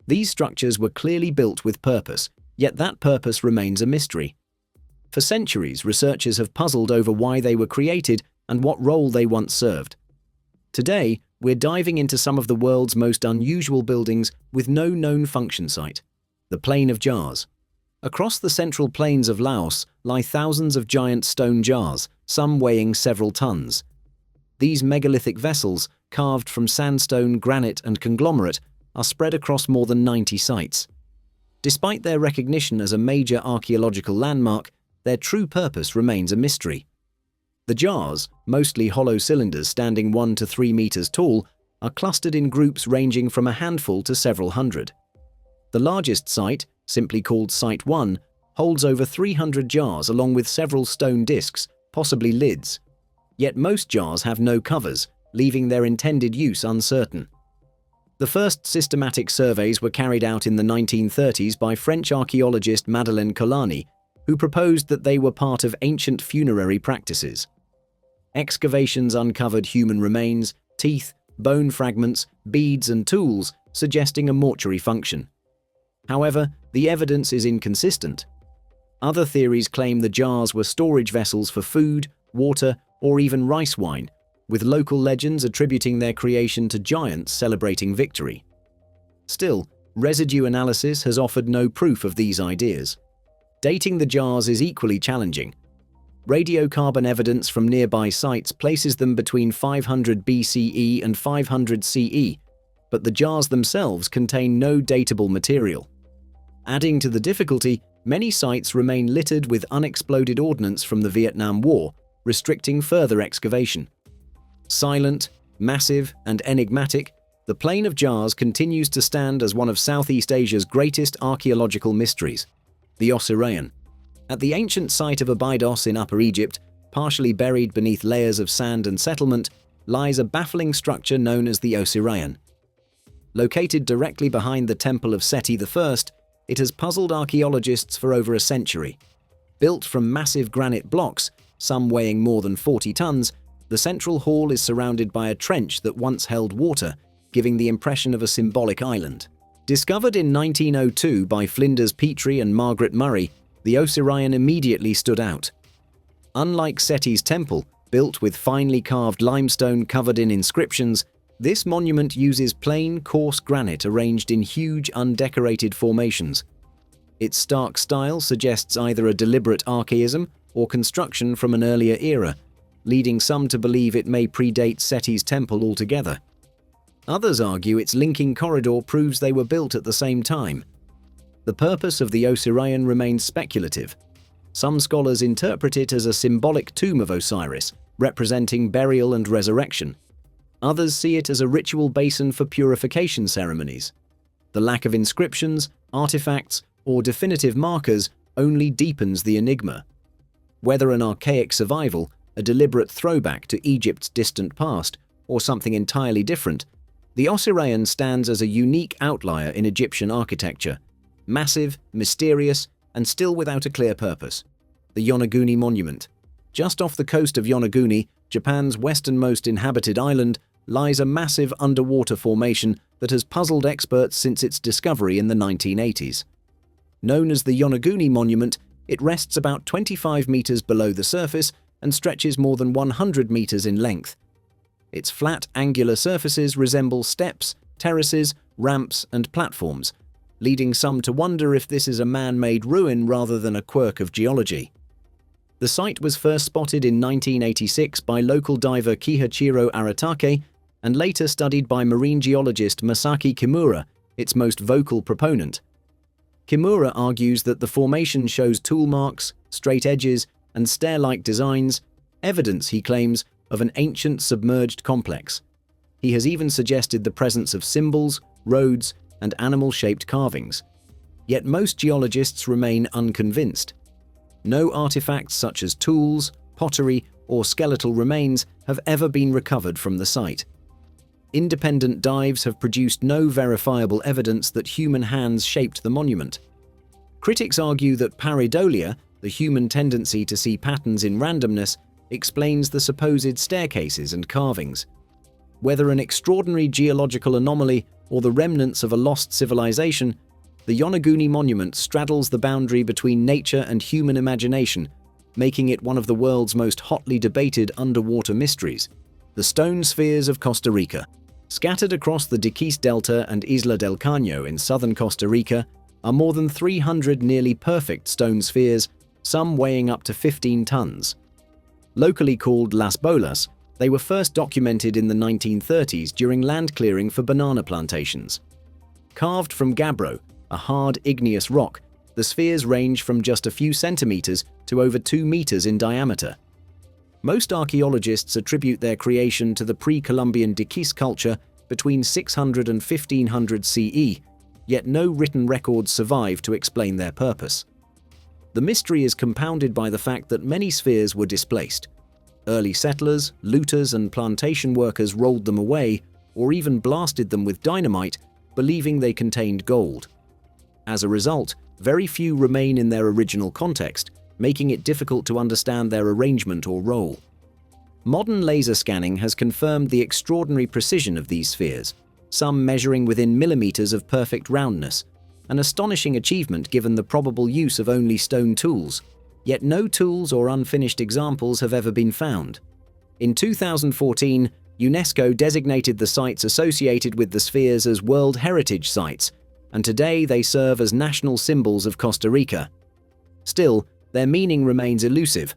These structures were clearly built with purpose, yet that purpose remains a mystery. For centuries, researchers have puzzled over why they were created and what role they once served. Today, we're diving into some of the world's most unusual buildings with no known function site: the Plain of Jars. Across the central plains of Laos lie thousands of giant stone jars, some weighing several tons. These megalithic vessels, carved from sandstone, granite, and conglomerate, are spread across more than 90 sites. Despite their recognition as a major archaeological landmark, their true purpose remains a mystery. The jars, mostly hollow cylinders standing 1 to 3 meters tall, are clustered in groups ranging from a handful to several hundred. The largest site, simply called Site 1, holds over 300 jars along with several stone discs, possibly lids. Yet most jars have no covers, leaving their intended use uncertain. The first systematic surveys were carried out in the 1930s by French archaeologist Madeleine Colani, who proposed that they were part of ancient funerary practices. Excavations uncovered human remains, teeth, bone fragments, beads, and tools, suggesting a mortuary function. However, the evidence is inconsistent. Other theories claim the jars were storage vessels for food, water, or even rice wine, with local legends attributing their creation to giants celebrating victory. Still, residue analysis has offered no proof of these ideas. Dating the jars is equally challenging. Radiocarbon evidence from nearby sites places them between 500 BCE and 500 CE, but the jars themselves contain no datable material. Adding to the difficulty, many sites remain littered with unexploded ordnance from the Vietnam War, restricting further excavation. Silent, massive, and enigmatic, the Plain of Jars continues to stand as one of Southeast Asia's greatest archaeological mysteries, the Osirion. At the ancient site of Abydos in Upper Egypt, partially buried beneath layers of sand and settlement, lies a baffling structure known as the Osirion. Located directly behind the Temple of Seti I, it has puzzled archaeologists for over a century. Built from massive granite blocks, some weighing more than 40 tons, the central hall is surrounded by a trench that once held water, giving the impression of a symbolic island. Discovered in 1902 by Flinders Petrie and Margaret Murray, the Osirion immediately stood out. Unlike Seti's temple, built with finely carved limestone covered in inscriptions, this monument uses plain, coarse granite arranged in huge, undecorated formations. Its stark style suggests either a deliberate archaism or construction from an earlier era, leading some to believe it may predate Seti's temple altogether. Others argue its linking corridor proves they were built at the same time. The purpose of the Osirion remains speculative. Some scholars interpret it as a symbolic tomb of Osiris, representing burial and resurrection. Others see it as a ritual basin for purification ceremonies. The lack of inscriptions, artifacts, or definitive markers only deepens the enigma. Whether an archaic survival, a deliberate throwback to Egypt's distant past, or something entirely different, the Osirion stands as a unique outlier in Egyptian architecture, massive, mysterious, and still without a clear purpose. The Yonaguni Monument. Just off the coast of Yonaguni, Japan's westernmost inhabited island, lies a massive underwater formation that has puzzled experts since its discovery in the 1980s. Known as the Yonaguni Monument, it rests about 25 meters below the surface and stretches more than 100 meters in length. Its flat, angular surfaces resemble steps, terraces, ramps, and platforms, leading some to wonder if this is a man-made ruin rather than a quirk of geology. The site was first spotted in 1986 by local diver Kihachiro Aratake and later studied by marine geologist Masaki Kimura, its most vocal proponent. Kimura argues that the formation shows tool marks, straight edges, and stair-like designs, evidence, he claims, of an ancient submerged complex. He has even suggested the presence of symbols, roads, and animal-shaped carvings. Yet most geologists remain unconvinced. No artifacts such as tools, pottery, or skeletal remains have ever been recovered from the site. Independent dives have produced no verifiable evidence that human hands shaped the monument. Critics argue that pareidolia, the human tendency to see patterns in randomness, explains the supposed staircases and carvings. Whether an extraordinary geological anomaly or the remnants of a lost civilization, the Yonaguni monument straddles the boundary between nature and human imagination, making it one of the world's most hotly debated underwater mysteries. The stone spheres of Costa Rica. Scattered across the Diquís Delta and Isla del Caño in southern Costa Rica are more than 300 nearly perfect stone spheres, some weighing up to 15 tons. Locally called Las Bolas, they were first documented in the 1930s during land clearing for banana plantations. Carved from gabbro, a hard igneous rock, the spheres range from just a few centimeters to over 2 meters in diameter. Most archaeologists attribute their creation to the pre-Columbian Diquís culture between 600 and 1500 CE, yet no written records survive to explain their purpose. The mystery is compounded by the fact that many spheres were displaced. Early settlers, looters, and plantation workers rolled them away or even blasted them with dynamite, believing they contained gold. As a result, very few remain in their original context, making it difficult to understand their arrangement or role. Modern laser scanning has confirmed the extraordinary precision of these spheres, some measuring within millimeters of perfect roundness, an astonishing achievement given the probable use of only stone tools, yet no tools or unfinished examples have ever been found. In 2014, UNESCO designated the sites associated with the spheres as World Heritage Sites, and today they serve as national symbols of Costa Rica. Still, their meaning remains elusive.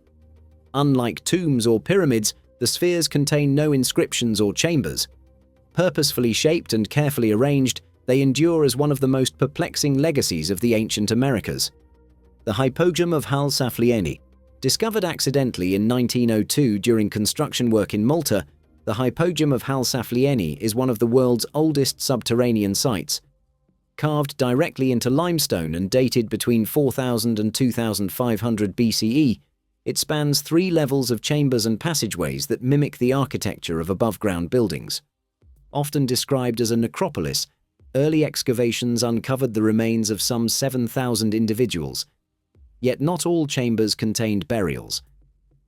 Unlike tombs or pyramids, the spheres contain no inscriptions or chambers. Purposefully shaped and carefully arranged, they endure as one of the most perplexing legacies of the ancient Americas. The Hypogeum of Hal Saflieni. Discovered accidentally in 1902 during construction work in Malta, the Hypogeum of Hal Saflieni is one of the world's oldest subterranean sites. Carved directly into limestone and dated between 4000 and 2500 BCE, it spans 3 levels of chambers and passageways that mimic the architecture of above-ground buildings. Often described as a necropolis, early excavations uncovered the remains of some 7,000 individuals. Yet not all chambers contained burials.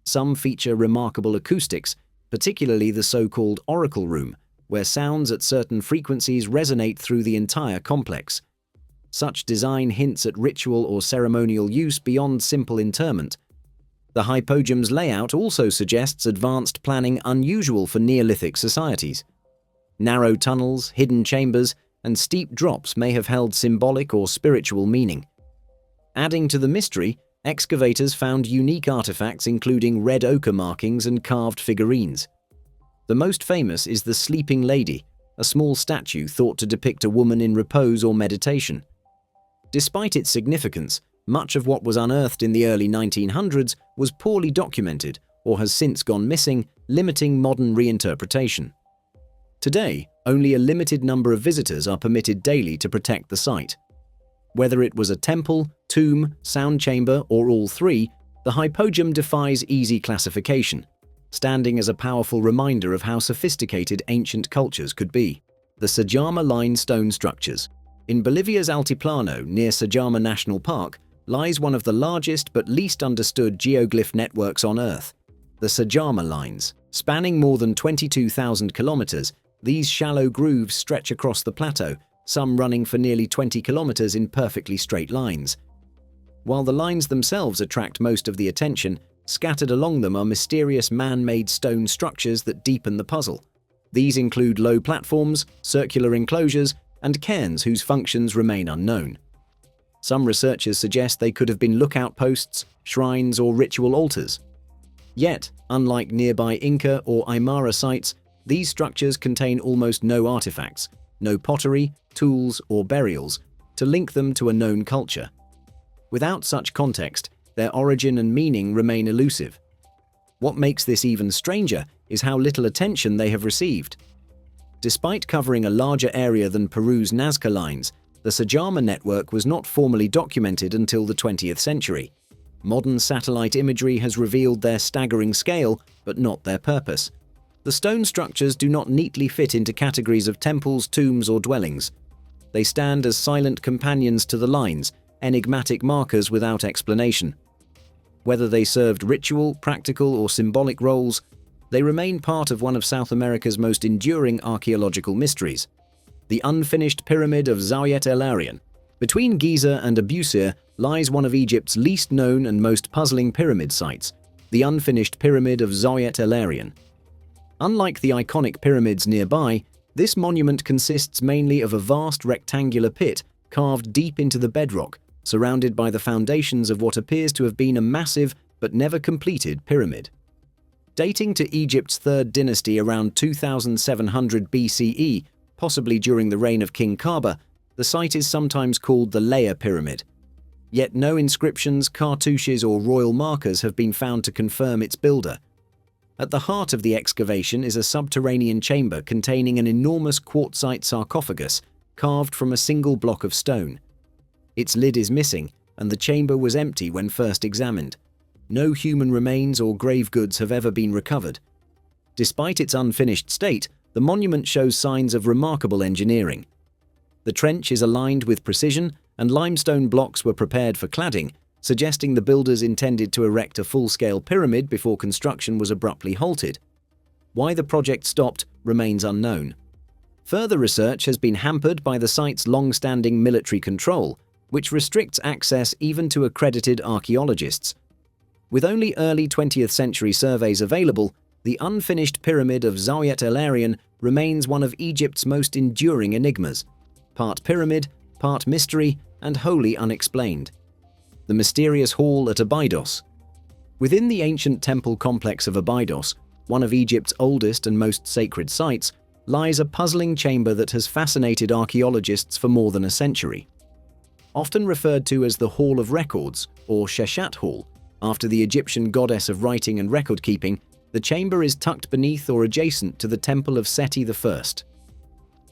Some feature remarkable acoustics, particularly the so-called oracle room, where sounds at certain frequencies resonate through the entire complex. Such design hints at ritual or ceremonial use beyond simple interment. The Hypogeum's layout also suggests advanced planning unusual for Neolithic societies. Narrow tunnels, hidden chambers, and steep drops may have held symbolic or spiritual meaning. Adding to the mystery, excavators found unique artifacts including red ochre markings and carved figurines. The most famous is the Sleeping Lady, a small statue thought to depict a woman in repose or meditation. Despite its significance, much of what was unearthed in the early 1900s was poorly documented or has since gone missing, limiting modern reinterpretation. Today, only a limited number of visitors are permitted daily to protect the site. Whether it was a temple, tomb, sound chamber, or all three, the Hypogeum defies easy classification, standing as a powerful reminder of how sophisticated ancient cultures could be. The Sajama line stone structures. In Bolivia's Altiplano, near Sajama National Park, lies one of the largest but least understood geoglyph networks on Earth, the Sajama lines. Spanning more than 22,000 kilometers, these shallow grooves stretch across the plateau, some running for nearly 20 kilometers in perfectly straight lines. While the lines themselves attract most of the attention, scattered along them are mysterious man-made stone structures that deepen the puzzle. These include low platforms, circular enclosures, and cairns whose functions remain unknown. Some researchers suggest they could have been lookout posts, shrines, or ritual altars. Yet, unlike nearby Inca or Aymara sites, these structures contain almost no artifacts, no pottery, tools, or burials, to link them to a known culture. Without such context, their origin and meaning remain elusive. What makes this even stranger is how little attention they have received. Despite covering a larger area than Peru's Nazca lines, the Sajama network was not formally documented until the 20th century. Modern satellite imagery has revealed their staggering scale, but not their purpose. The stone structures do not neatly fit into categories of temples, tombs, or dwellings. They stand as silent companions to the lines, enigmatic markers without explanation. Whether they served ritual, practical, or symbolic roles, They remain part of one of South America's most enduring archaeological mysteries, the unfinished pyramid of Zawyet El'Aryan. Between Giza and Abusir lies one of Egypt's least known and most puzzling pyramid sites, the unfinished pyramid of Zawyet El'Aryan. Unlike the iconic pyramids nearby, this monument consists mainly of a vast rectangular pit carved deep into the bedrock, surrounded by the foundations of what appears to have been a massive but never completed pyramid. Dating to Egypt's 3rd dynasty around 2700 BCE, possibly during the reign of King Kaba, the site is sometimes called the Layer Pyramid. Yet no inscriptions, cartouches or royal markers have been found to confirm its builder. At the heart of the excavation is a subterranean chamber containing an enormous quartzite sarcophagus carved from a single block of stone. Its lid is missing, and the chamber was empty when first examined. No human remains or grave goods have ever been recovered. Despite its unfinished state, the monument shows signs of remarkable engineering. The trench is aligned with precision, and limestone blocks were prepared for cladding, suggesting the builders intended to erect a full-scale pyramid before construction was abruptly halted. Why the project stopped remains unknown. Further research has been hampered by the site's long-standing military control, which restricts access even to accredited archaeologists. With only early 20th century surveys available, the unfinished pyramid of Zawyet El'Aryan remains one of Egypt's most enduring enigmas, part pyramid, part mystery, and wholly unexplained. The mysterious hall at Abydos. Within the ancient temple complex of Abydos, one of Egypt's oldest and most sacred sites, lies a puzzling chamber that has fascinated archaeologists for more than a century. Often referred to as the Hall of Records, or Sheshat Hall, after the Egyptian goddess of writing and record-keeping, the chamber is tucked beneath or adjacent to the temple of Seti I.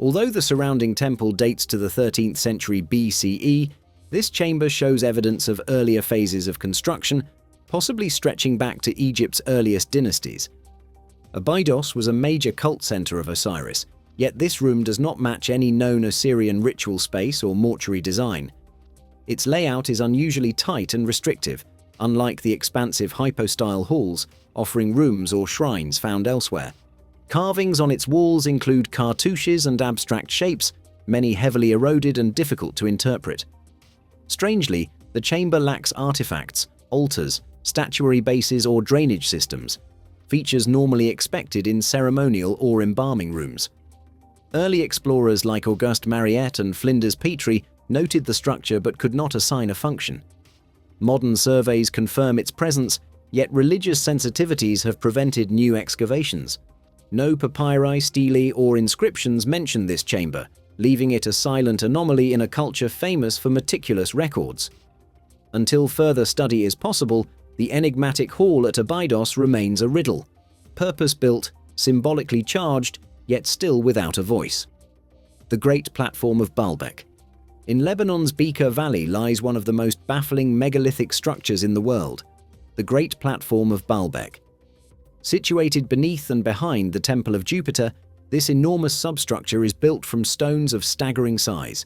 Although the surrounding temple dates to the 13th century BCE, this chamber shows evidence of earlier phases of construction, possibly stretching back to Egypt's earliest dynasties. Abydos was a major cult center of Osiris, yet this room does not match any known Osirian ritual space or mortuary design. Its layout is unusually tight and restrictive, unlike the expansive hypostyle halls offering rooms or shrines found elsewhere. Carvings on its walls include cartouches and abstract shapes, many heavily eroded and difficult to interpret. Strangely, the chamber lacks artifacts, altars, statuary bases or drainage systems, features normally expected in ceremonial or embalming rooms. Early explorers like Auguste Mariette and Flinders Petrie noted the structure but could not assign a function. Modern surveys confirm its presence, yet religious sensitivities have prevented new excavations. No papyri, stelae, or inscriptions mention this chamber, leaving it a silent anomaly in a culture famous for meticulous records. Until further study is possible, the enigmatic hall at Abydos remains a riddle, purpose-built, symbolically charged, yet still without a voice. The Great Platform of Baalbek. In Lebanon's Bekaa Valley lies one of the most baffling megalithic structures in the world, the Great Platform of Baalbek. Situated beneath and behind the Temple of Jupiter, this enormous substructure is built from stones of staggering size.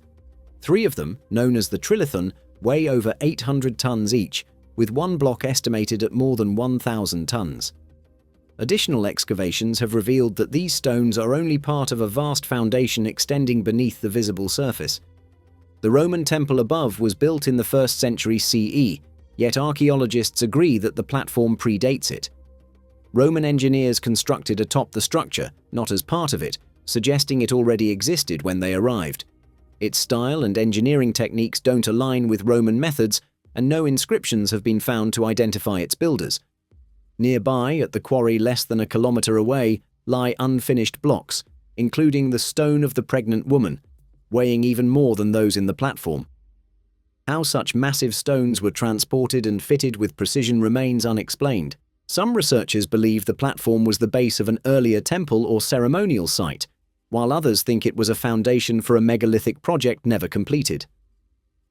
3 of them, known as the Trilithon, weigh over 800 tons each, with one block estimated at more than 1,000 tons. Additional excavations have revealed that these stones are only part of a vast foundation extending beneath the visible surface. The Roman temple above was built in the 1st century CE, yet archaeologists agree that the platform predates it. Roman engineers constructed atop the structure, not as part of it, suggesting it already existed when they arrived. Its style and engineering techniques don't align with Roman methods, and no inscriptions have been found to identify its builders. Nearby, at the quarry less than a kilometer away, lie unfinished blocks, including the Stone of the Pregnant Woman, weighing even more than those in the platform. How such massive stones were transported and fitted with precision remains unexplained. Some researchers believe the platform was the base of an earlier temple or ceremonial site, while others think it was a foundation for a megalithic project never completed.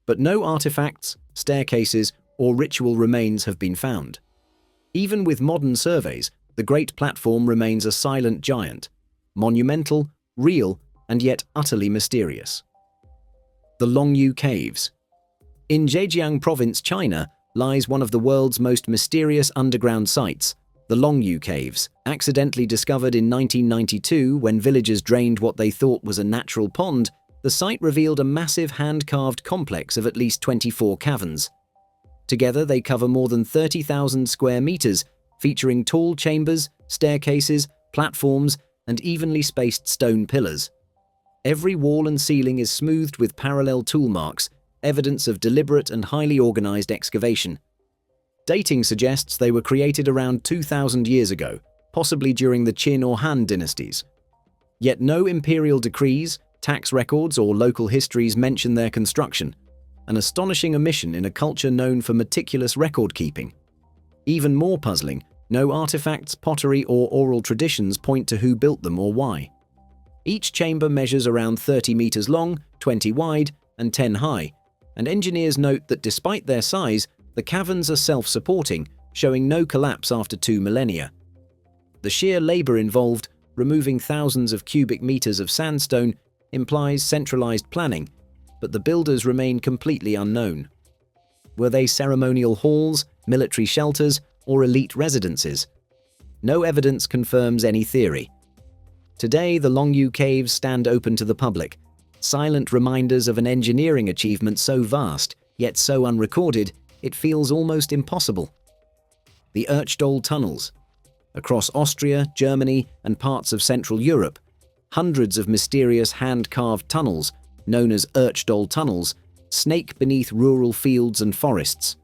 But no artifacts, staircases, or ritual remains have been found. Even with modern surveys, the Great Platform remains a silent giant, monumental, real, and yet utterly mysterious. The Longyou Caves. In Zhejiang Province, China, lies one of the world's most mysterious underground sites, The Longyou Caves, accidentally discovered in 1992 when villagers drained what they thought was a natural pond, the site revealed a massive hand-carved complex of at least 24 caverns. Together, they cover more than 30,000 square meters, featuring tall chambers, staircases, platforms, and evenly spaced stone pillars. Every wall and ceiling is smoothed with parallel tool marks, evidence of deliberate and highly organized excavation. Dating suggests they were created around 2,000 years ago, possibly during the Qin or Han dynasties. Yet no imperial decrees, tax records, or local histories mention their construction, an astonishing omission in a culture known for meticulous record-keeping. Even more puzzling, no artifacts, pottery, or oral traditions point to who built them or why. Each chamber measures around 30 meters long, 20 wide, and 10 high, and engineers note that despite their size, the caverns are self-supporting, showing no collapse after 2 millennia. The sheer labor involved, removing thousands of cubic meters of sandstone, implies centralized planning, but the builders remain completely unknown. Were they ceremonial halls, military shelters, or elite residences? No evidence confirms any theory. Today, the Longyou Caves stand open to the public, silent reminders of an engineering achievement so vast, yet so unrecorded, it feels almost impossible. The Erdstall tunnels. Across Austria, Germany, and parts of Central Europe, hundreds of mysterious hand-carved tunnels, known as Erdstall tunnels, snake beneath rural fields and forests.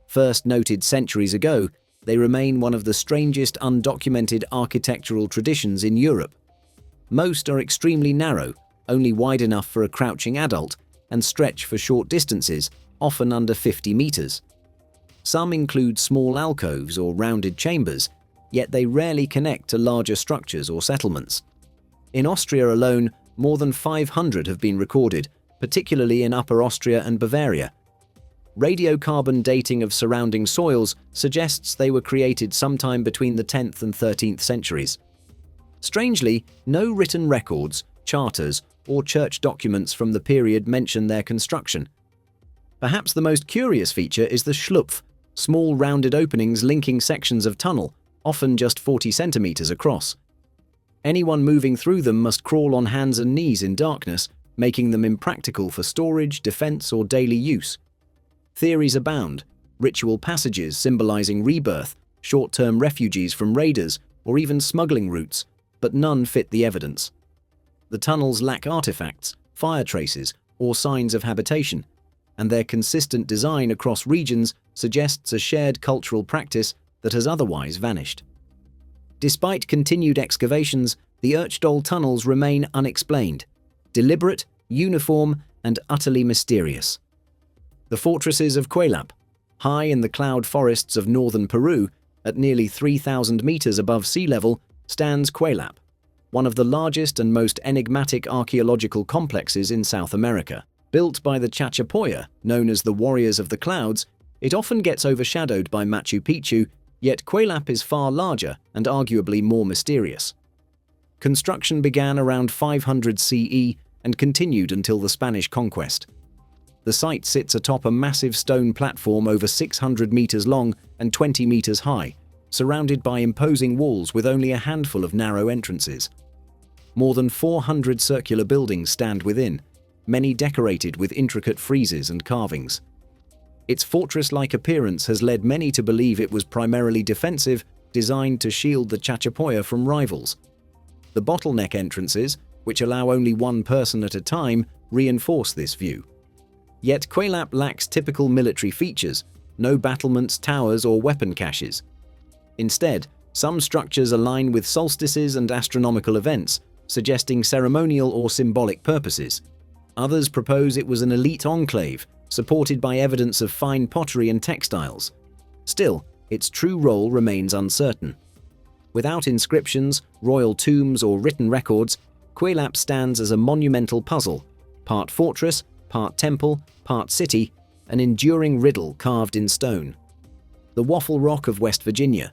First noted centuries ago, they remain one of the strangest undocumented architectural traditions in Europe. Most are extremely narrow, only wide enough for a crouching adult, and stretch for short distances, often under 50 meters. Some include small alcoves or rounded chambers, yet they rarely connect to larger structures or settlements. In Austria alone, more than 500 have been recorded, particularly in Upper Austria and Bavaria. Radiocarbon dating of surrounding soils suggests they were created sometime between the 10th and 13th centuries. Strangely, no written records, charters, or church documents from the period mention their construction. Perhaps the most curious feature is the schlupf, small rounded openings linking sections of tunnel, often just 40 centimeters across. Anyone moving through them must crawl on hands and knees in darkness, making them impractical for storage, defense, or daily use. Theories abound: ritual passages symbolizing rebirth, short-term refugees from raiders, or even smuggling routes, but none fit the evidence. The tunnels lack artifacts, fire traces, or signs of habitation, and their consistent design across regions suggests a shared cultural practice that has otherwise vanished. Despite continued excavations, the Erdstall tunnels remain unexplained, deliberate, uniform, and utterly mysterious. The fortresses of Kuelap, high in the cloud forests of northern Peru, at nearly 3,000 meters above sea level, stands Kuelap, one of the largest and most enigmatic archaeological complexes in South America. Built by the Chachapoya, known as the Warriors of the Clouds, it often gets overshadowed by Machu Picchu, yet Kuelap is far larger and arguably more mysterious. Construction began around 500 CE and continued until the Spanish conquest. The site sits atop a massive stone platform over 600 meters long and 20 meters high, surrounded by imposing walls with only a handful of narrow entrances. More than 400 circular buildings stand within, many decorated with intricate friezes and carvings. Its fortress-like appearance has led many to believe it was primarily defensive, designed to shield the Chachapoya from rivals. The bottleneck entrances, which allow only one person at a time, reinforce this view. Yet Kuelap lacks typical military features, no battlements, towers, or weapon caches. Instead, some structures align with solstices and astronomical events, suggesting ceremonial or symbolic purposes. Others propose it was an elite enclave, supported by evidence of fine pottery and textiles. Still, its true role remains uncertain. Without inscriptions, royal tombs, or written records, Kuelap stands as a monumental puzzle, part fortress, part temple, part city, an enduring riddle carved in stone. The Waffle Rock of West Virginia.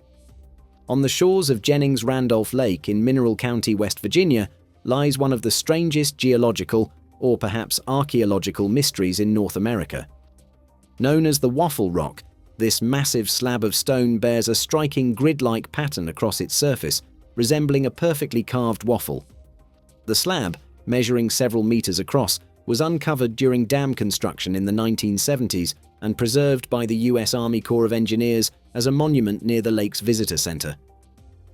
On the shores of Jennings-Randolph Lake in Mineral County, West Virginia, lies one of the strangest geological, or perhaps archaeological mysteries in North America. Known as the Waffle Rock, This massive slab of stone bears a striking grid-like pattern across its surface, resembling a perfectly carved waffle. The slab, measuring several meters across, was uncovered during dam construction in the 1970s and preserved by the US Army Corps of Engineers as a monument near the lake's visitor center.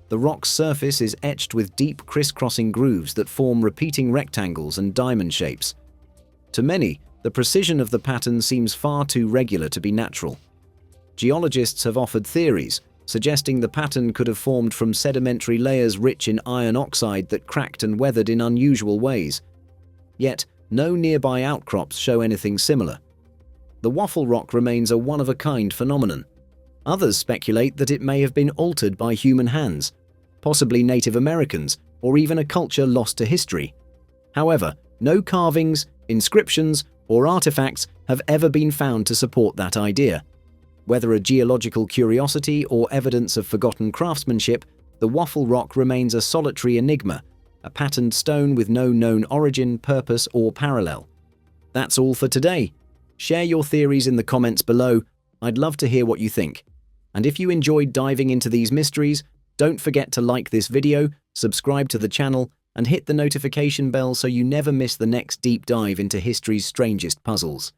The rock's surface is etched with deep crisscrossing grooves that form repeating rectangles and diamond shapes. To many, the precision of the pattern seems far too regular to be natural. Geologists have offered theories, suggesting the pattern could have formed from sedimentary layers rich in iron oxide that cracked and weathered in unusual ways. Yet, no nearby outcrops show anything similar. The waffle rock remains a one-of-a-kind phenomenon. Others speculate that it may have been altered by human hands, possibly Native Americans, or even a culture lost to history. However, no carvings, inscriptions, or artifacts have ever been found to support that idea. Whether a geological curiosity or evidence of forgotten craftsmanship, the waffle rock remains a solitary enigma, a patterned stone with no known origin, purpose, or parallel. That's all for today. Share your theories in the comments below. I'd love to hear what you think. And if you enjoyed diving into these mysteries, don't forget to like this video, subscribe to the channel, and hit the notification bell so you never miss the next deep dive into history's strangest puzzles.